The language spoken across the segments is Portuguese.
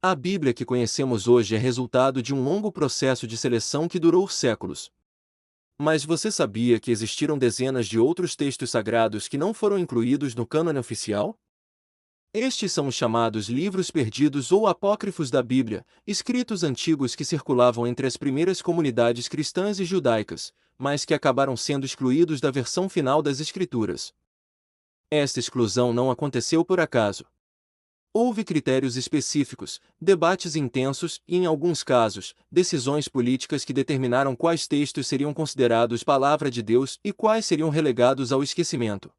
A Bíblia que conhecemos hoje é resultado de um longo processo de seleção que durou séculos. Mas você sabia que existiram dezenas de outros textos sagrados que não foram incluídos no cânone oficial? Estes são os chamados livros perdidos ou apócrifos da Bíblia, escritos antigos que circulavam entre as primeiras comunidades cristãs e judaicas, mas que acabaram sendo excluídos da versão final das Escrituras. Esta exclusão não aconteceu por acaso. Houve critérios específicos, debates intensos e, em alguns casos, decisões políticas que determinaram quais textos seriam considerados palavra de Deus e quais seriam relegados ao esquecimento.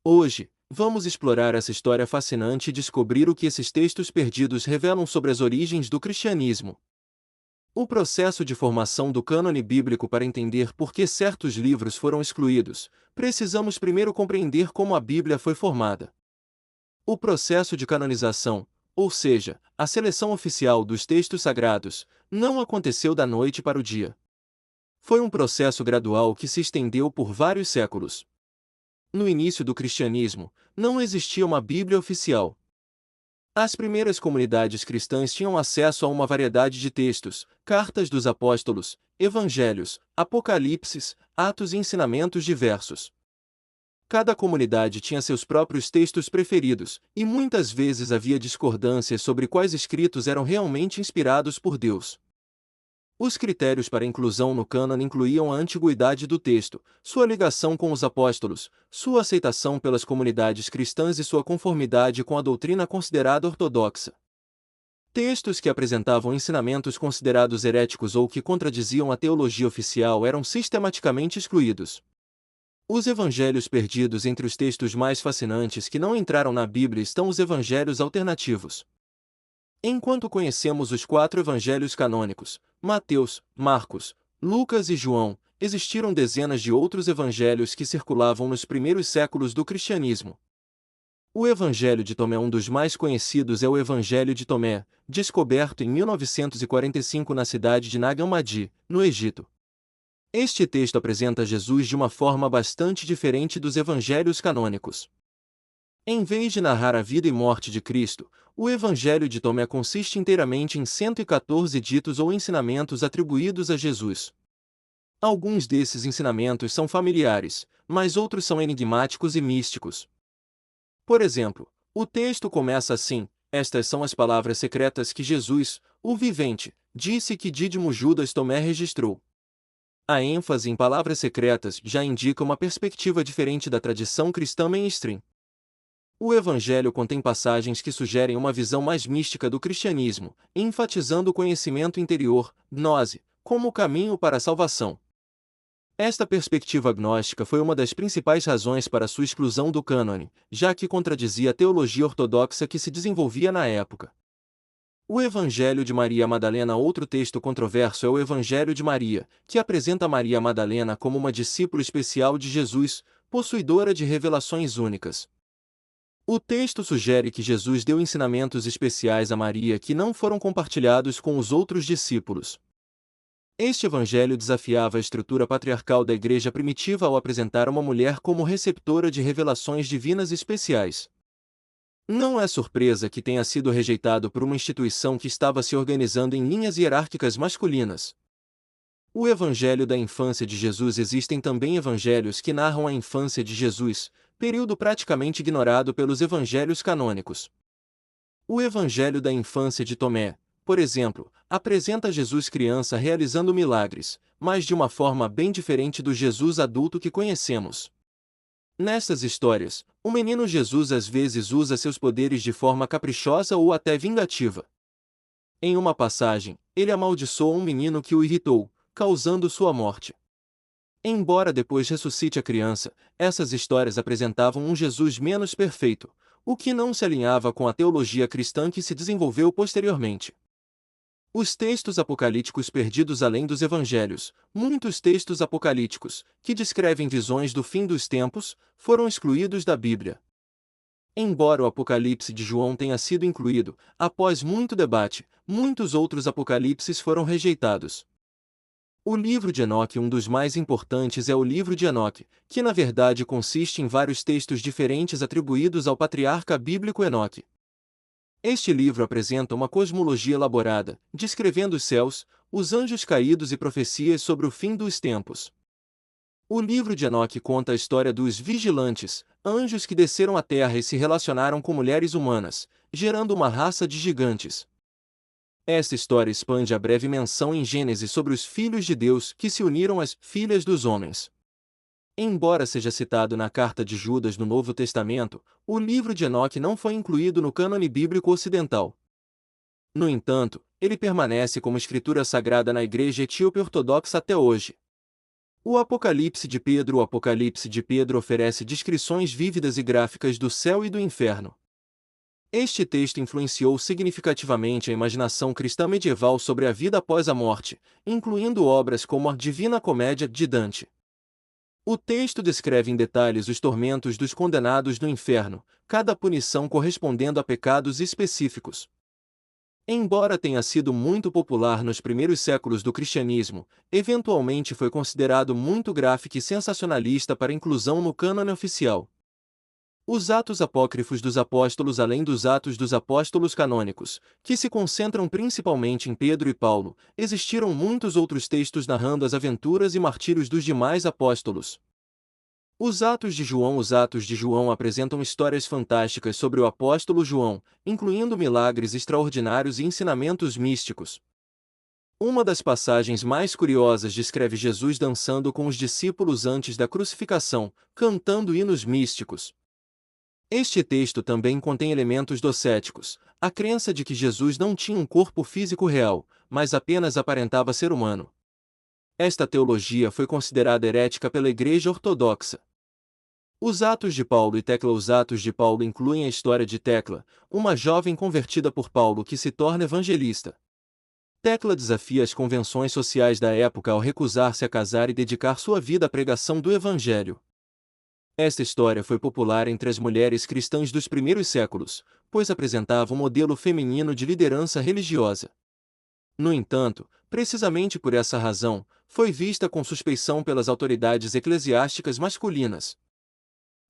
Hoje, vamos explorar essa história fascinante e descobrir o que esses textos perdidos revelam sobre as origens do cristianismo. O processo de formação do cânone bíblico. Para entender por que certos livros foram excluídos, precisamos primeiro compreender como a Bíblia foi formada. O processo de canonização, ou seja, a seleção oficial dos textos sagrados, não aconteceu da noite para o dia. Foi um processo gradual que se estendeu por vários séculos. No início do cristianismo, não existia uma Bíblia oficial. As primeiras comunidades cristãs tinham acesso a uma variedade de textos, cartas dos apóstolos, evangelhos, apocalipses, atos e ensinamentos diversos. Cada comunidade tinha seus próprios textos preferidos, e muitas vezes havia discordâncias sobre quais escritos eram realmente inspirados por Deus. Os critérios para inclusão no cânone incluíam a antiguidade do texto, sua ligação com os apóstolos, sua aceitação pelas comunidades cristãs e sua conformidade com a doutrina considerada ortodoxa. Textos que apresentavam ensinamentos considerados heréticos ou que contradiziam a teologia oficial eram sistematicamente excluídos. Os evangelhos perdidos. Entre os textos mais fascinantes que não entraram na Bíblia estão os evangelhos alternativos. Enquanto conhecemos os 4 evangelhos canônicos, Mateus, Marcos, Lucas e João, existiram dezenas de outros evangelhos que circulavam nos primeiros séculos do cristianismo. O Evangelho de Tomé, um dos mais conhecidos, é o Evangelho de Tomé, descoberto em 1945 na cidade de Nag Hammadi, no Egito. Este texto apresenta Jesus de uma forma bastante diferente dos evangelhos canônicos. Em vez de narrar a vida e morte de Cristo, o Evangelho de Tomé consiste inteiramente em 114 ditos ou ensinamentos atribuídos a Jesus. Alguns desses ensinamentos são familiares, mas outros são enigmáticos e místicos. Por exemplo, o texto começa assim: estas são as palavras secretas que Jesus, o vivente, disse que Dídimo Judas Tomé registrou. A ênfase em palavras secretas já indica uma perspectiva diferente da tradição cristã mainstream. O Evangelho contém passagens que sugerem uma visão mais mística do cristianismo, enfatizando o conhecimento interior, gnose, como o caminho para a salvação. Esta perspectiva gnóstica foi uma das principais razões para sua exclusão do cânone, já que contradizia a teologia ortodoxa que se desenvolvia na época. O Evangelho de Maria Madalena. Outro texto controverso é o Evangelho de Maria, que apresenta Maria Madalena como uma discípula especial de Jesus, possuidora de revelações únicas. O texto sugere que Jesus deu ensinamentos especiais a Maria que não foram compartilhados com os outros discípulos. Este evangelho desafiava a estrutura patriarcal da igreja primitiva ao apresentar uma mulher como receptora de revelações divinas especiais. Não é surpresa que tenha sido rejeitado por uma instituição que estava se organizando em linhas hierárquicas masculinas. O Evangelho da infância de Jesus. Existem também evangelhos que narram a infância de Jesus, período praticamente ignorado pelos evangelhos canônicos. O Evangelho da infância de Tomé, por exemplo, apresenta Jesus criança realizando milagres, mas de uma forma bem diferente do Jesus adulto que conhecemos. Nestas histórias, o menino Jesus às vezes usa seus poderes de forma caprichosa ou até vingativa. Em uma passagem, ele amaldiçoa um menino que o irritou, causando sua morte. Embora depois ressuscite a criança, essas histórias apresentavam um Jesus menos perfeito, o que não se alinhava com a teologia cristã que se desenvolveu posteriormente. Os textos apocalípticos perdidos. Além dos evangelhos, muitos textos apocalípticos, que descrevem visões do fim dos tempos, foram excluídos da Bíblia. Embora o Apocalipse de João tenha sido incluído, após muito debate, muitos outros apocalipses foram rejeitados. O livro de Enoque. Um dos mais importantes é o livro de Enoque, que na verdade consiste em vários textos diferentes atribuídos ao patriarca bíblico Enoque. Este livro apresenta uma cosmologia elaborada, descrevendo os céus, os anjos caídos e profecias sobre o fim dos tempos. O livro de Enoque conta a história dos vigilantes, anjos que desceram à terra e se relacionaram com mulheres humanas, gerando uma raça de gigantes. Esta história expande a breve menção em Gênesis sobre os filhos de Deus que se uniram às filhas dos homens. Embora seja citado na carta de Judas no Novo Testamento, o livro de Enoque não foi incluído no cânone bíblico ocidental. No entanto, ele permanece como escritura sagrada na Igreja Etíope Ortodoxa até hoje. O Apocalipse de Pedro oferece descrições vívidas e gráficas do céu e do inferno. Este texto influenciou significativamente a imaginação cristã medieval sobre a vida após a morte, incluindo obras como a Divina Comédia de Dante. O texto descreve em detalhes os tormentos dos condenados no inferno, cada punição correspondendo a pecados específicos. Embora tenha sido muito popular nos primeiros séculos do cristianismo, eventualmente foi considerado muito gráfico e sensacionalista para inclusão no cânone oficial. Os Atos Apócrifos dos Apóstolos, além dos Atos dos Apóstolos canônicos, que se concentram principalmente em Pedro e Paulo, existiram muitos outros textos narrando as aventuras e martírios dos demais apóstolos. Os Atos de João apresentam histórias fantásticas sobre o apóstolo João, incluindo milagres extraordinários e ensinamentos místicos. Uma das passagens mais curiosas descreve Jesus dançando com os discípulos antes da crucificação, cantando hinos místicos. Este texto também contém elementos docéticos, a crença de que Jesus não tinha um corpo físico real, mas apenas aparentava ser humano. Esta teologia foi considerada herética pela Igreja Ortodoxa. Os Atos de Paulo e Tecla. Os Atos de Paulo incluem a história de Tecla, uma jovem convertida por Paulo que se torna evangelista. Tecla desafia as convenções sociais da época ao recusar-se a casar e dedicar sua vida à pregação do Evangelho. Esta história foi popular entre as mulheres cristãs dos primeiros séculos, pois apresentava um modelo feminino de liderança religiosa. No entanto, precisamente por essa razão, foi vista com suspeição pelas autoridades eclesiásticas masculinas.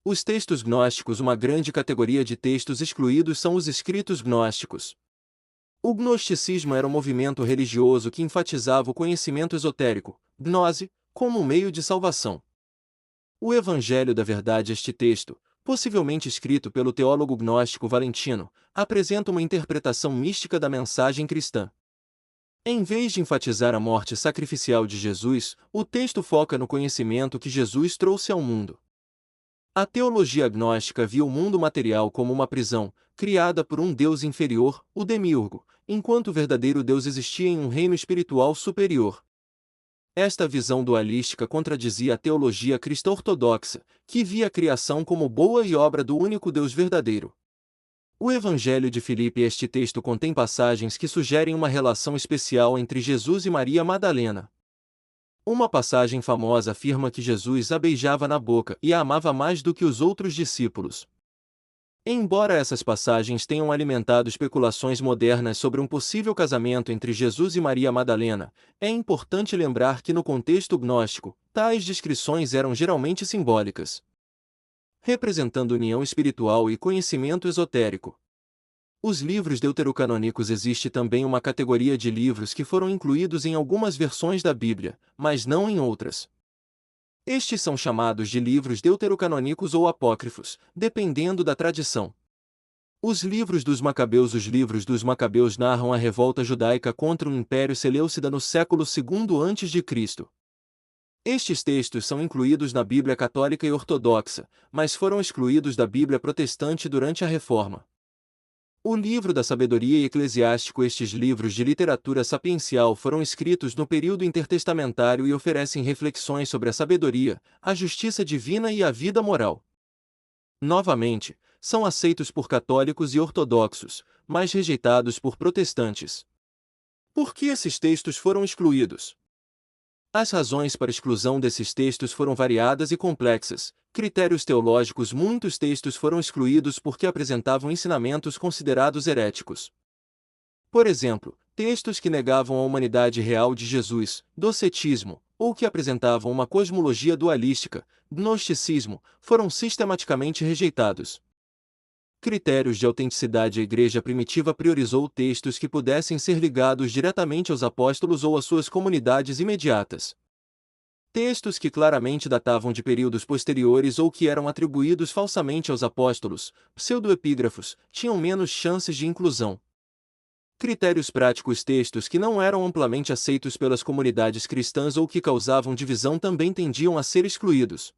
Os textos gnósticos. Uma grande categoria de textos excluídos são os escritos gnósticos. O gnosticismo era um movimento religioso que enfatizava o conhecimento esotérico, gnose, como um meio de salvação. O Evangelho da Verdade. Este texto, possivelmente escrito pelo teólogo gnóstico Valentino, apresenta uma interpretação mística da mensagem cristã. Em vez de enfatizar a morte sacrificial de Jesus, o texto foca no conhecimento que Jesus trouxe ao mundo. A teologia gnóstica via o mundo material como uma prisão, criada por um Deus inferior, o Demiurgo, enquanto o verdadeiro Deus existia em um reino espiritual superior. Esta visão dualística contradizia a teologia cristã ortodoxa, que via a criação como boa e obra do único Deus verdadeiro. O Evangelho de Filipe. Este texto contém passagens que sugerem uma relação especial entre Jesus e Maria Madalena. Uma passagem famosa afirma que Jesus a beijava na boca e a amava mais do que os outros discípulos. Embora essas passagens tenham alimentado especulações modernas sobre um possível casamento entre Jesus e Maria Madalena, é importante lembrar que no contexto gnóstico, tais descrições eram geralmente simbólicas, representando união espiritual e conhecimento esotérico. Os livros deuterocanônicos. Existe também uma categoria de livros que foram incluídos em algumas versões da Bíblia, mas não em outras. Estes são chamados de livros deuterocanônicos ou apócrifos, dependendo da tradição. Os livros dos Macabeus. Os livros dos Macabeus narram a revolta judaica contra o Império Seleucida no século II a.C. Estes textos são incluídos na Bíblia católica e ortodoxa, mas foram excluídos da Bíblia protestante durante a Reforma. O Livro da Sabedoria e Eclesiástico. Estes livros de literatura sapiencial foram escritos no período intertestamentário e oferecem reflexões sobre a sabedoria, a justiça divina e a vida moral. Novamente, são aceitos por católicos e ortodoxos, mas rejeitados por protestantes. Por que esses textos foram excluídos? As razões para a exclusão desses textos foram variadas e complexas. Critérios teológicos. Muitos textos foram excluídos porque apresentavam ensinamentos considerados heréticos. Por exemplo, textos que negavam a humanidade real de Jesus, docetismo, ou que apresentavam uma cosmologia dualística, gnosticismo, foram sistematicamente rejeitados. Critérios de autenticidade. A igreja primitiva priorizou textos que pudessem ser ligados diretamente aos apóstolos ou às suas comunidades imediatas. Textos que claramente datavam de períodos posteriores ou que eram atribuídos falsamente aos apóstolos, pseudoepígrafos, tinham menos chances de inclusão. Critérios práticos. Textos que não eram amplamente aceitos pelas comunidades cristãs ou que causavam divisão também tendiam a ser excluídos.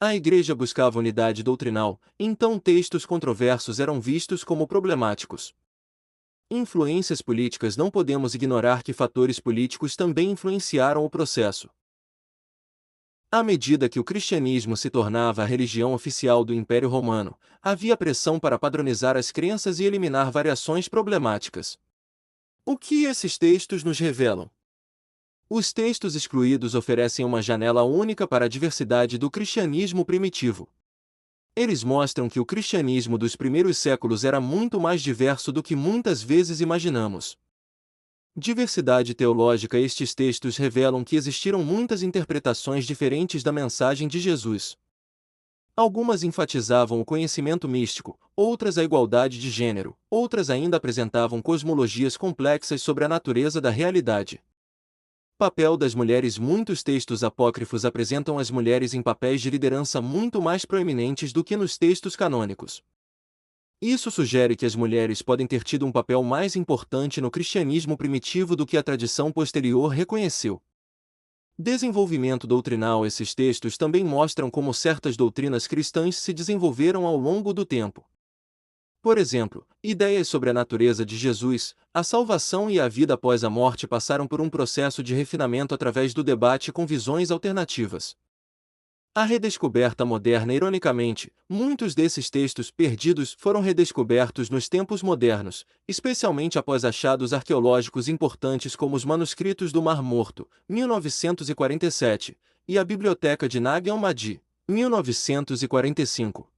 A igreja buscava unidade doutrinal, então textos controversos eram vistos como problemáticos. Influências políticas. Não podemos ignorar que fatores políticos também influenciaram o processo. À medida que o cristianismo se tornava a religião oficial do Império Romano, havia pressão para padronizar as crenças e eliminar variações problemáticas. O que esses textos nos revelam? Os textos excluídos oferecem uma janela única para a diversidade do cristianismo primitivo. Eles mostram que o cristianismo dos primeiros séculos era muito mais diverso do que muitas vezes imaginamos. Diversidade teológica. Estes textos revelam que existiram muitas interpretações diferentes da mensagem de Jesus. Algumas enfatizavam o conhecimento místico, outras a igualdade de gênero, outras ainda apresentavam cosmologias complexas sobre a natureza da realidade. Papel das mulheres. Muitos textos apócrifos apresentam as mulheres em papéis de liderança muito mais proeminentes do que nos textos canônicos. Isso sugere que as mulheres podem ter tido um papel mais importante no cristianismo primitivo do que a tradição posterior reconheceu. Desenvolvimento doutrinal. Esses textos também mostram como certas doutrinas cristãs se desenvolveram ao longo do tempo. Por exemplo, ideias sobre a natureza de Jesus, a salvação e a vida após a morte passaram por um processo de refinamento através do debate com visões alternativas. A redescoberta moderna. Ironicamente, muitos desses textos perdidos foram redescobertos nos tempos modernos, especialmente após achados arqueológicos importantes como os manuscritos do Mar Morto, 1947, e a Biblioteca de Nag Hammadi, 1945.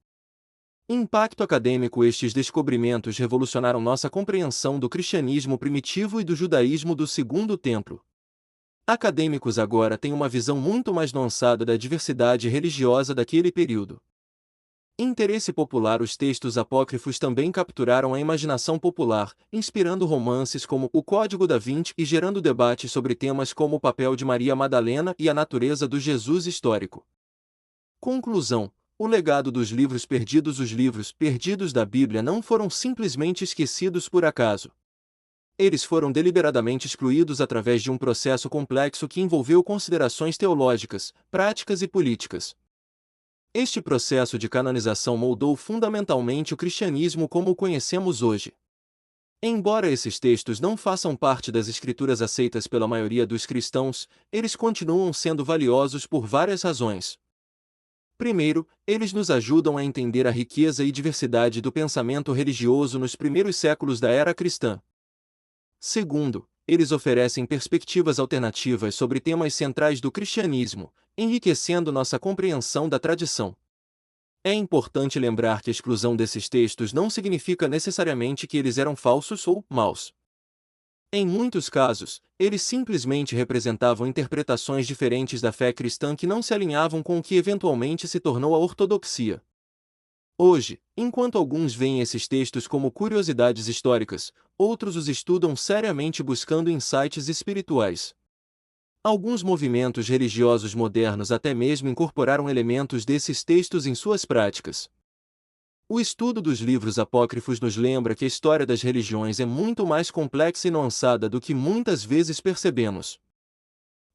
Impacto acadêmico. Estes descobrimentos revolucionaram nossa compreensão do cristianismo primitivo e do judaísmo do Segundo Templo. Acadêmicos agora têm uma visão muito mais nuançada da diversidade religiosa daquele período. Interesse popular. Os textos apócrifos também capturaram a imaginação popular, inspirando romances como O Código da Vinci e gerando debates sobre temas como o papel de Maria Madalena e a natureza do Jesus histórico. Conclusão. O legado dos livros perdidos. Os livros perdidos da Bíblia não foram simplesmente esquecidos por acaso. Eles foram deliberadamente excluídos através de um processo complexo que envolveu considerações teológicas, práticas e políticas. Este processo de canonização moldou fundamentalmente o cristianismo como o conhecemos hoje. Embora esses textos não façam parte das escrituras aceitas pela maioria dos cristãos, eles continuam sendo valiosos por várias razões. Primeiro, eles nos ajudam a entender a riqueza e diversidade do pensamento religioso nos primeiros séculos da era cristã. Segundo, eles oferecem perspectivas alternativas sobre temas centrais do cristianismo, enriquecendo nossa compreensão da tradição. É importante lembrar que a exclusão desses textos não significa necessariamente que eles eram falsos ou maus. Em muitos casos, eles simplesmente representavam interpretações diferentes da fé cristã que não se alinhavam com o que eventualmente se tornou a ortodoxia. Hoje, enquanto alguns veem esses textos como curiosidades históricas, outros os estudam seriamente buscando insights espirituais. Alguns movimentos religiosos modernos até mesmo incorporaram elementos desses textos em suas práticas. O estudo dos livros apócrifos nos lembra que a história das religiões é muito mais complexa e nuançada do que muitas vezes percebemos.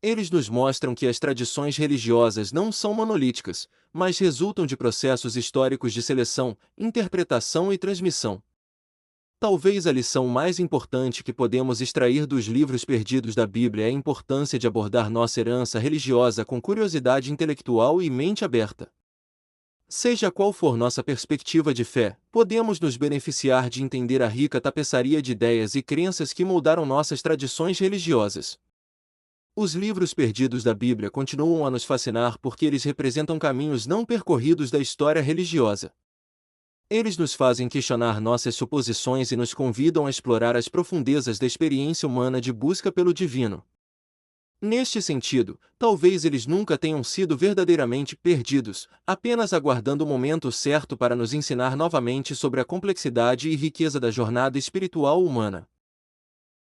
Eles nos mostram que as tradições religiosas não são monolíticas, mas resultam de processos históricos de seleção, interpretação e transmissão. Talvez a lição mais importante que podemos extrair dos livros perdidos da Bíblia é a importância de abordar nossa herança religiosa com curiosidade intelectual e mente aberta. Seja qual for nossa perspectiva de fé, podemos nos beneficiar de entender a rica tapeçaria de ideias e crenças que moldaram nossas tradições religiosas. Os livros perdidos da Bíblia continuam a nos fascinar porque eles representam caminhos não percorridos da história religiosa. Eles nos fazem questionar nossas suposições e nos convidam a explorar as profundezas da experiência humana de busca pelo divino. Neste sentido, talvez eles nunca tenham sido verdadeiramente perdidos, apenas aguardando o momento certo para nos ensinar novamente sobre a complexidade e riqueza da jornada espiritual humana.